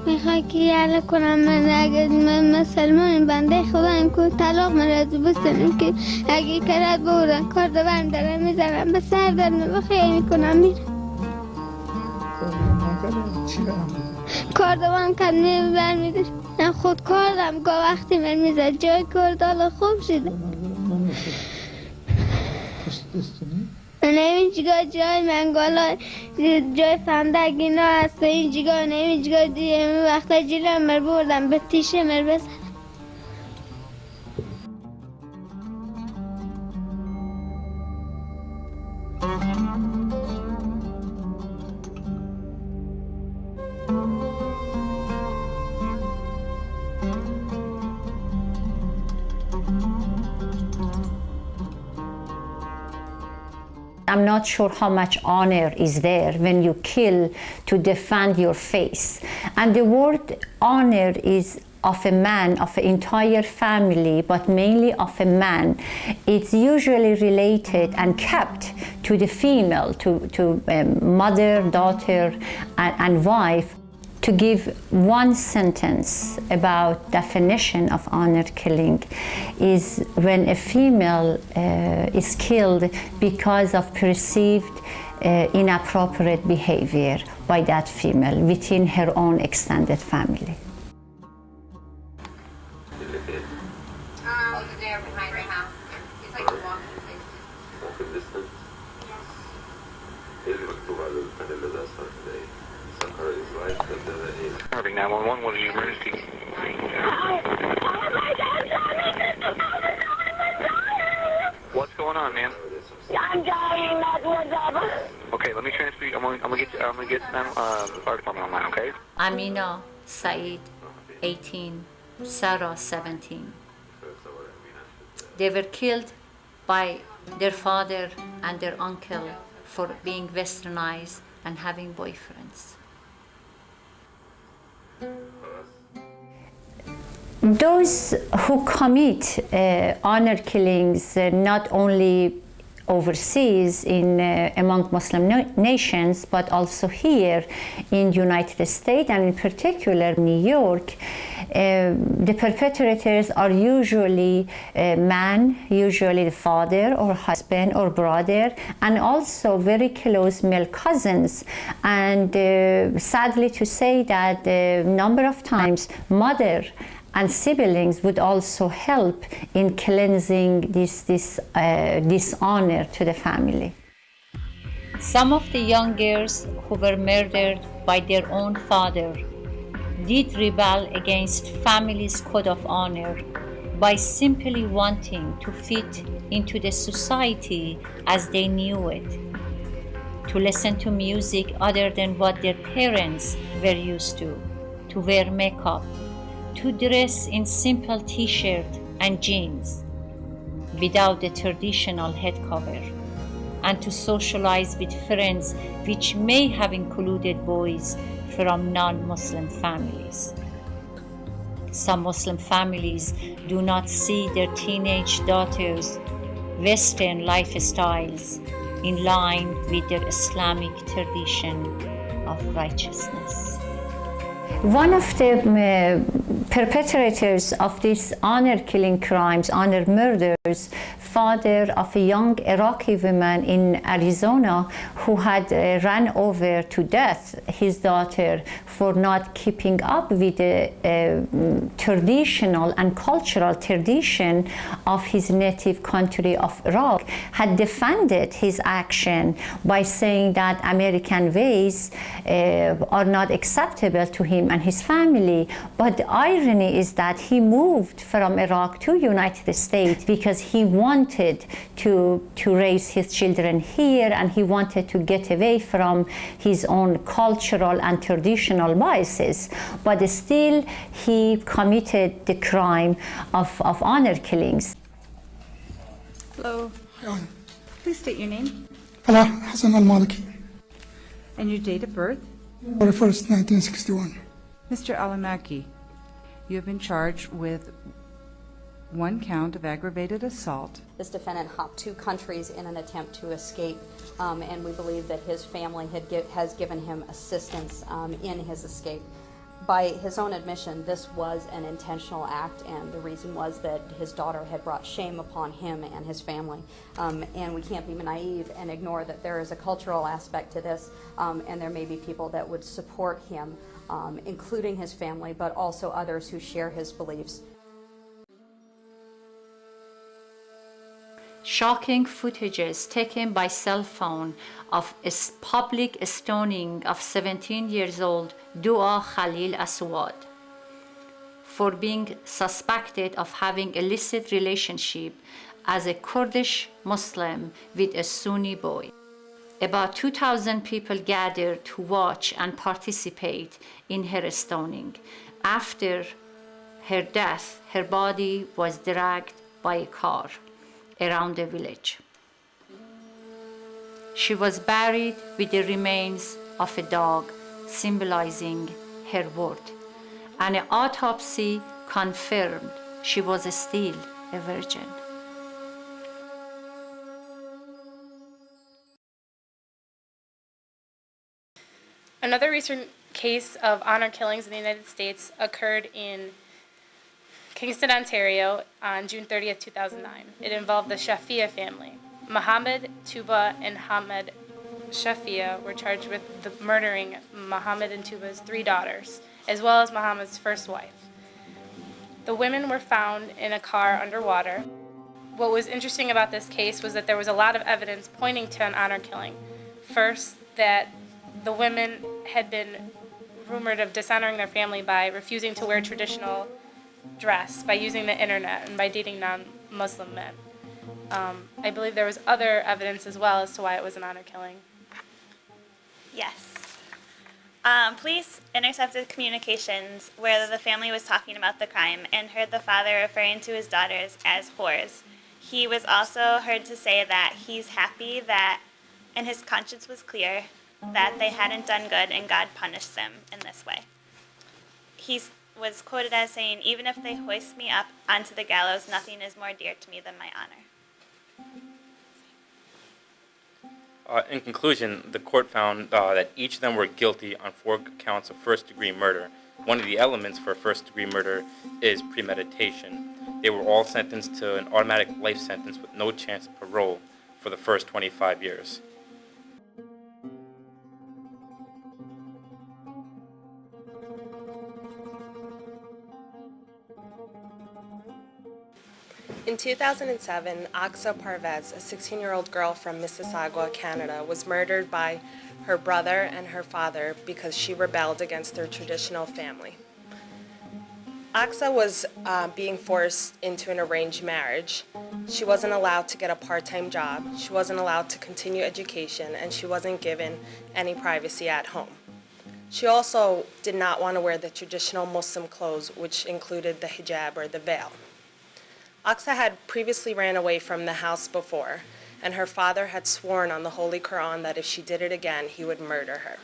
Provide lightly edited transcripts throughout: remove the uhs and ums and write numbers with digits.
میخوای که یله کنم من اگه من مسلمان بنده خدایم که طلاق من رازو بستنیم که اگه کرد بودن کار دوام دارم میزنم به سر دارم بخیه میکنم میرم کار دوام کن میبر میدر من خود کردم که وقتی من میزد جای کار دالا خوب شده نه این جگاه جای منگالا جای فندق اینا هست این جگاه نه این جگاه دیگه وقتا جلو مر بردم به تیشه مر بزن I'm not sure how much honor is there when you kill to defend your faith. And the word honor is of a man, of an entire family, but mainly of a man. It's usually related and kept to the female, to mother, daughter, and wife. To give one sentence about definition of honor killing is when a female is killed because of perceived inappropriate behavior by that female within her own extended family. There behind her house. He's like walking distance. Irving 911, what is your emergency? What's going on, man? I'm dying, that's what's up. Okay, let me transfer you. I'm gonna get the fire department online, okay? Amina, Saeed, 18, Sarah, 17. They were killed by their father and their uncle for being westernized and having boyfriends. Those who commit honor killings not only overseas among Muslim nations, but also here in United States and in particular New York, the perpetrators are usually man, usually the father or husband or brother, and also very close male cousins. And sadly to say that a number of times mother and siblings would also help in cleansing this dishonor to the family. Some of the young girls who were murdered by their own father did rebel against family's code of honor by simply wanting to fit into the society as they knew it, to listen to music other than what their parents were used to wear makeup, to dress in simple t-shirt and jeans without the traditional head cover, and to socialize with friends which may have included boys from non-Muslim families. Some Muslim families do not see their teenage daughters' Western lifestyles in line with their Islamic tradition of righteousness. One of the perpetrators of these honor-killing crimes, honor murders, father of a young Iraqi woman in Arizona who had ran over to death his daughter for not keeping up with the traditional and cultural tradition of his native country of Iraq, had defended his action by saying that American ways are not acceptable to him and his family. But the irony is that he moved from Iraq to United States because he wanted to raise his children here, and he wanted to get away from his own cultural and traditional biases. But still, he committed the crime of honor killings. Hello. Hi. Please state your name Ala Hassan al-Maliki, and your date of birth. February 1st, 1961. Mr. Alamaki, you have been charged with one count of aggravated assault. This defendant hopped 2 countries in an attempt to escape, and we believe that his family has given him assistance in his escape. By his own admission, this was an intentional act, and the reason was that his daughter had brought shame upon him and his family. And we can't be naive and ignore that there is a cultural aspect to this, and there may be people that would support him, including his family, but also others who share his beliefs. Shocking footages taken by cell phone of a public stoning of 17 years old Dua Khalil Aswad for being suspected of having illicit relationship as a Kurdish Muslim with a Sunni boy. About 2,000 people gathered to watch and participate in her stoning. After her death, her body was dragged by a car around the village. She was buried with the remains of a dog, symbolizing her worth. And an autopsy confirmed she was still a virgin. Another recent case of honor killings in the United States occurred in Kingston, Ontario on June 30th, 2009. It involved the Shafia family. Mohammed, Tuba, and Hamed Shafia were charged with murdering Mohammed and Tuba's 3 daughters, as well as Mohammed's first wife. The women were found in a car underwater. What was interesting about this case was that there was a lot of evidence pointing to an honor killing. First, that the women had been rumored of dishonoring their family by refusing to wear traditional dress, by using the internet, and by dating non-Muslim men. I believe there was other evidence as well as to why it was an honor killing. Yes. Police intercepted communications where the family was talking about the crime and heard the father referring to his daughters as whores. He was also heard to say that he's happy that, and his conscience was clear, that they hadn't done good and God punished them in this way. He was quoted as saying, "Even if they hoist me up onto the gallows, nothing is more dear to me than my honor." In conclusion, the court found that each of them were guilty on 4 counts of first-degree murder. One of the elements for first-degree murder is premeditation. They were all sentenced to an automatic life sentence with no chance of parole for the first 25 years. In 2007, Aqsa Parvez, a 16-year-old girl from Mississauga, Canada, was murdered by her brother and her father because she rebelled against their traditional family. Aqsa was being forced into an arranged marriage. She wasn't allowed to get a part-time job, she wasn't allowed to continue education, and she wasn't given any privacy at home. She also did not want to wear the traditional Muslim clothes, which included the hijab or the veil. Aqsa had previously ran away from the house before, and her father had sworn on the Holy Quran that if she did it again, he would murder her.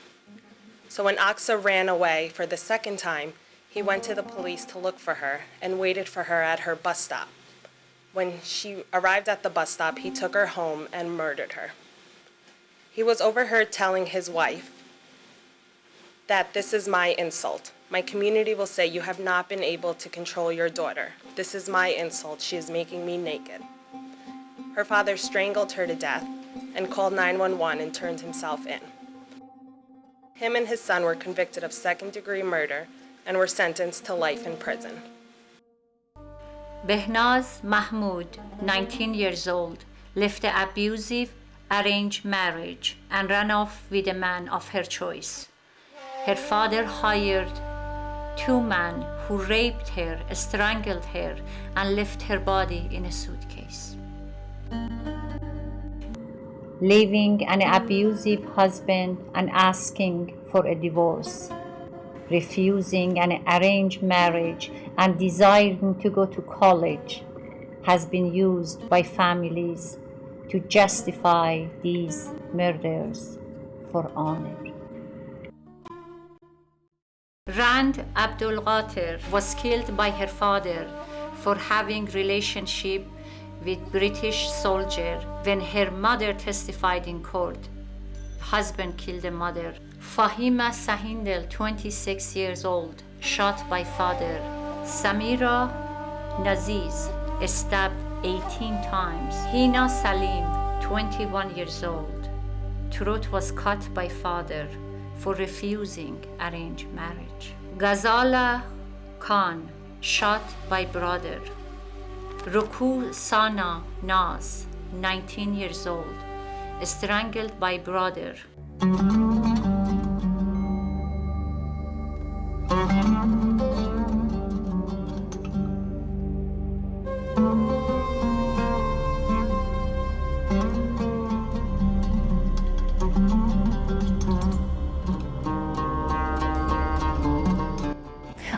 So when Aqsa ran away for the second time, he went to the police to look for her and waited for her at her bus stop. When she arrived at the bus stop, he took her home and murdered her. He was overheard telling his wife that this is my insult. My community will say you have not been able to control your daughter. This is my insult. She is making me naked. Her father strangled her to death and called 911 and turned himself in. Him and his son were convicted of second-degree murder and were sentenced to life in prison. Behnaz Mahmoud, 19 years old, left an abusive arranged marriage and ran off with a man of her choice. Her father hired 2 men who raped her, strangled her, and left her body in a suitcase. Leaving an abusive husband and asking for a divorce, refusing an arranged marriage, and desiring to go to college has been used by families to justify these murders for honor. Rand Abdul Qadir was killed by her father for having relationship with British soldier when her mother testified in court. Husband killed the mother. Fahima Sahindel, 26 years old, shot by father. Samira Naziz, stabbed 18 times. Hina Salim, 21 years old, throat was cut by father for refusing arranged marriage. Ghazala Khan, shot by brother. Ruku Sana Naz, 19 years old, strangled by brother.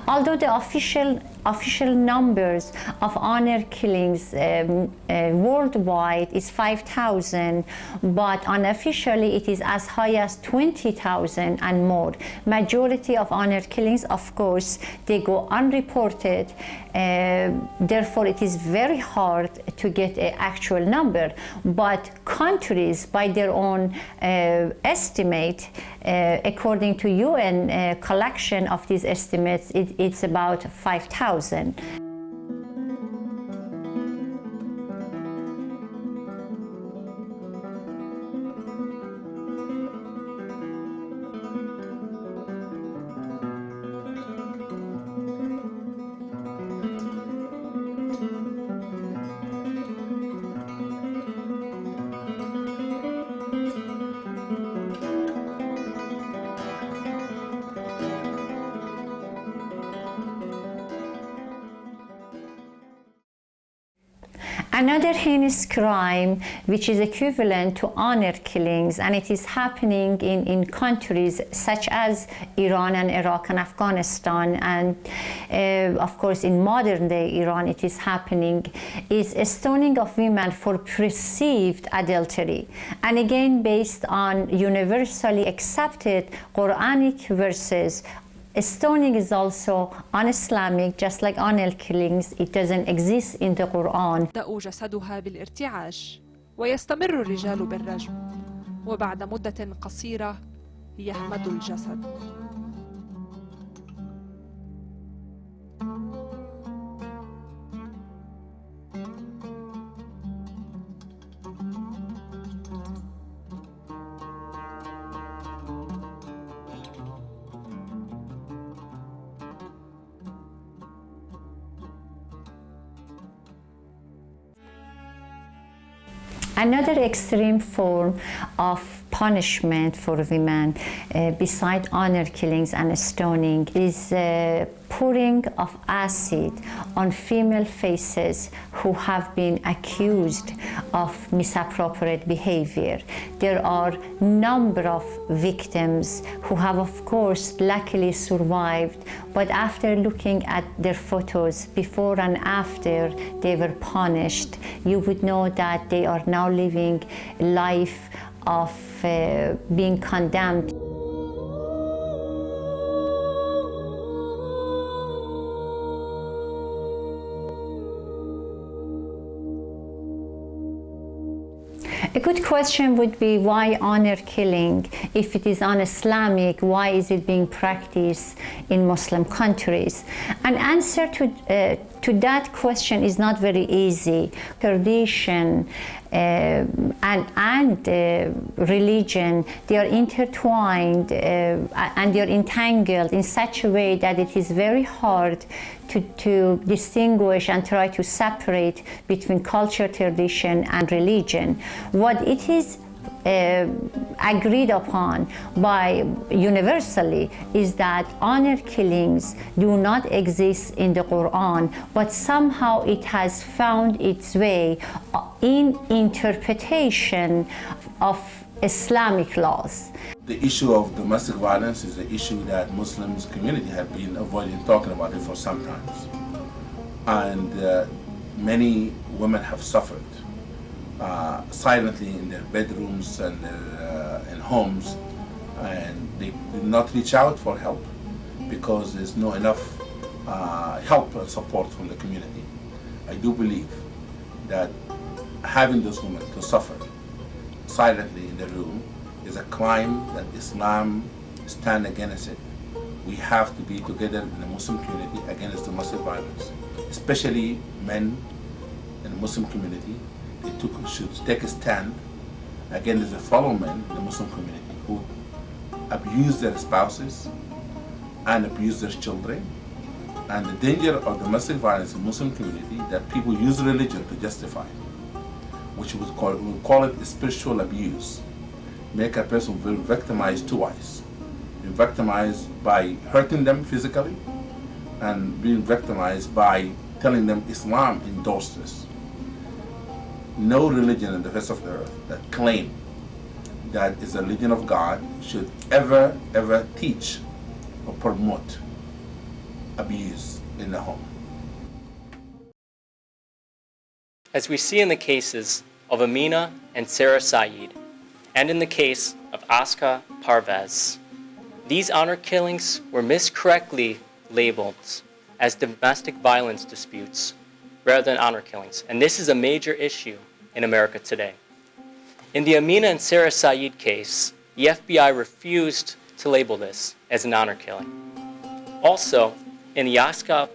Although the official numbers of honor killings worldwide is 5,000, but unofficially it is as high as 20,000 and more. Majority of honor killings, of course, they go unreported. Therefore, it is very hard to get an actual number. But countries, by their own estimate, according to UN collection of these estimates, it's about 5,000. Another heinous crime, which is equivalent to honor killings, and it is happening in countries such as Iran and Iraq and Afghanistan, and of course in modern day Iran it is happening, is stoning of women for perceived adultery. And again, based on universally accepted Quranic verses, stoning is also un-Islamic, just like honor killings. It doesn't exist in the Quran. يبدأ جسدها بالارتعاش ويستمر الرجال بالرجم وبعد مدة قصيرة يهمد الجسد. Another extreme form of punishment for women, beside honor killings and stoning, is pouring of acid on female faces who have been accused of misappropriate behavior. There are a number of victims who have, of course, luckily survived, but after looking at their photos before and after they were punished, you would know that they are now living a life of being condemned. A good question would be, why honor killing? If it is un-Islamic, why is it being practiced in Muslim countries? An answer to that question is not very easy. Tradition and religion, they are intertwined and they are entangled in such a way that it is very hard to distinguish and try to separate between culture, tradition, and religion. What it is agreed upon by universally is that honor killings do not exist in the Quran, but somehow it has found its way in interpretation of Islamic laws. The issue of domestic violence is an issue that Muslims community have been avoiding talking about it for some time. And many women have suffered silently in their bedrooms and in homes, and they did not reach out for help because there's no enough help and support from the community. I do believe that having those women to suffer silently in the room is a crime that Islam stands against it. we have to be together in the Muslim community against domestic violence, especially men in the Muslim community. They should take a stand against the fellow men in the Muslim community who abuse their spouses and abuse their children. And the danger of domestic violence in the Muslim community that people use religion to justify, which we call it spiritual abuse. Make a person very victimized twice. Being victimized by hurting them physically and being victimized by telling them Islam endorsed this. No religion in the face of the earth that claim that is a religion of God should ever teach or promote abuse in the home. As we see in the cases of Amina and Sarah Saeed, and in the case of Aska Parvez, these honor killings were miscorrectly labeled as domestic violence disputes rather than honor killings. And this is a major issue in America today. In the Amina and Sarah Saeed case, the FBI refused to label this as an honor killing. Also, in the Aska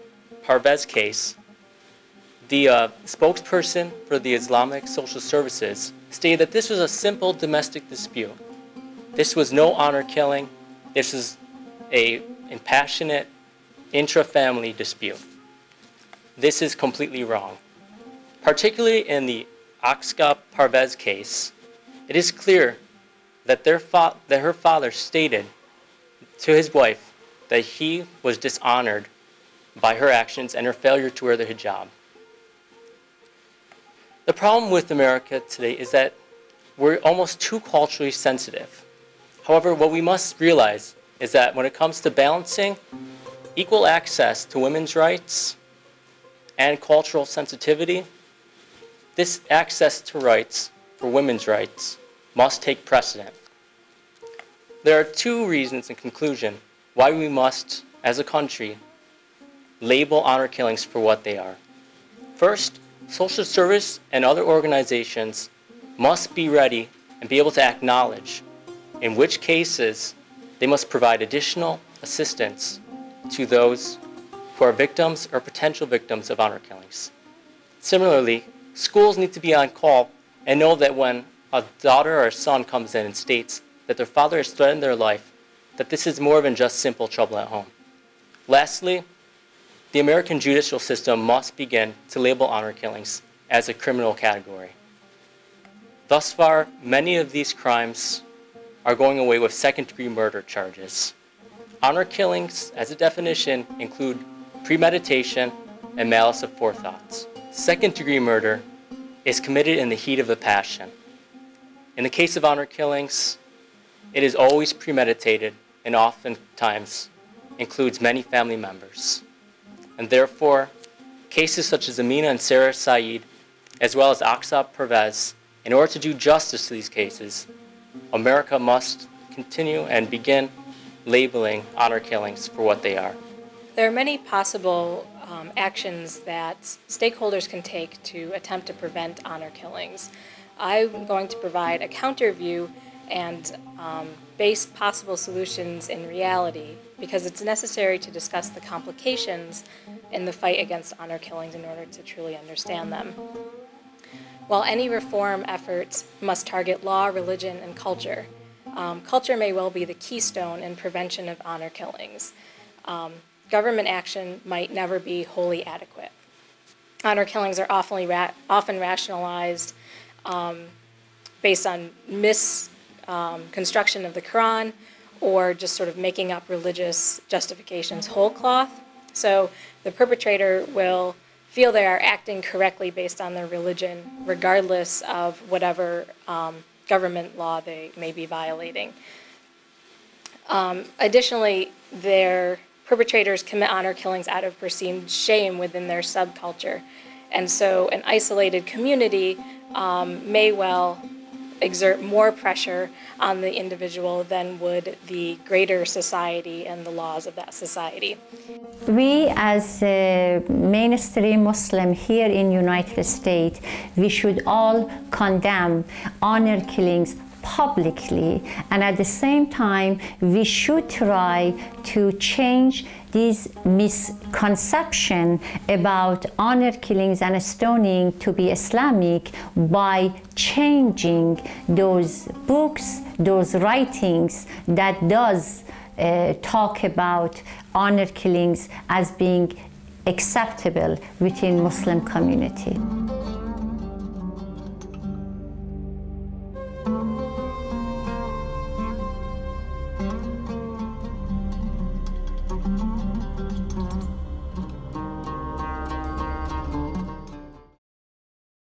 Parvez case, the spokesperson for the Islamic Social Services stated that this was a simple domestic dispute. This was no honor killing. This is an impassionate intra-family dispute. This is completely wrong. Particularly in the Aska Parvez case, it is clear that her father stated to his wife that he was dishonored by her actions and her failure to wear the hijab. The problem with America today is that we're almost too culturally sensitive. However, what we must realize is that when it comes to balancing equal access to women's rights and cultural sensitivity, this access to rights for women's rights must take precedent. There are two reasons in conclusion why we must, as a country, label honor killings for what they are. First, social service and other organizations must be ready and be able to acknowledge in which cases they must provide additional assistance to those who are victims or potential victims of honor killings. Similarly, schools need to be on call and know that when a daughter or a son comes in and states that their father has threatened their life, that this is more than just simple trouble at home. Lastly, the American judicial system must begin to label honor killings as a criminal category. Thus far, many of these crimes are going away with second-degree murder charges. Honor killings, as a definition, include premeditation and malice of forethought. Second-degree murder is committed in the heat of the passion. In the case of honor killings, it is always premeditated and oftentimes includes many family members. And therefore, cases such as Amina and Sarah Saeed, as well as Aska Parvez, in order to do justice to these cases, America must continue and begin labeling honor killings for what they are. There are many possible actions that stakeholders can take to attempt to prevent honor killings. I'm going to provide a counter view and base possible solutions in reality because it's necessary to discuss the complications in the fight against honor killings in order to truly understand them. While any reform efforts must target law, religion, and culture, culture may well be the keystone in prevention of honor killings. Government action might never be wholly adequate. Honor killings are often rationalized based on misconstruction of the Quran or just sort of making up religious justifications whole cloth. So the perpetrator will feel they are acting correctly based on their religion, regardless of whatever government law they may be violating. Additionally, their perpetrators commit honor killings out of perceived shame within their subculture. And so an isolated community may well exert more pressure on the individual than would the greater society and the laws of that society. We as mainstream Muslim here in United States, we should all condemn honor killings, publicly, and at the same time we should try to change this misconception about honor killings and stoning to be Islamic by changing those books, those writings that does talk about honor killings as being acceptable within Muslim community.